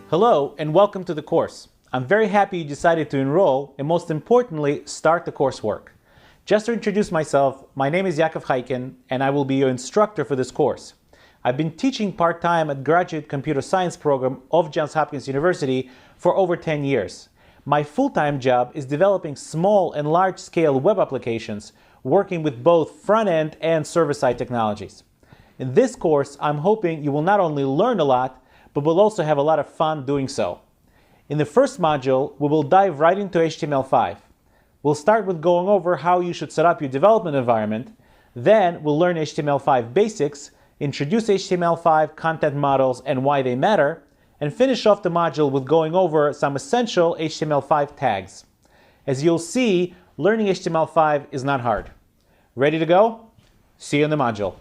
Hello and welcome to the course. I'm very happy you decided to enroll and most importantly, start the coursework. Just to introduce myself, my name is Yaakov Chaikin and I will be your instructor for this course. I've been teaching part-time at Graduate Computer Science program of Johns Hopkins University for over 10 years. My full-time job is developing small and large-scale web applications, working with both front-end and server-side technologies. In this course, I'm hoping you will not only learn a lot, but we'll also have a lot of fun doing so. In the first module, we will dive right into HTML5. We'll start with going over how you should set up your development environment. Then we'll learn HTML5 basics, introduce HTML5 content models and why they matter, and finish off the module with going over some essential HTML5 tags. As you'll see, learning HTML5 is not hard. Ready to go? See you in the module.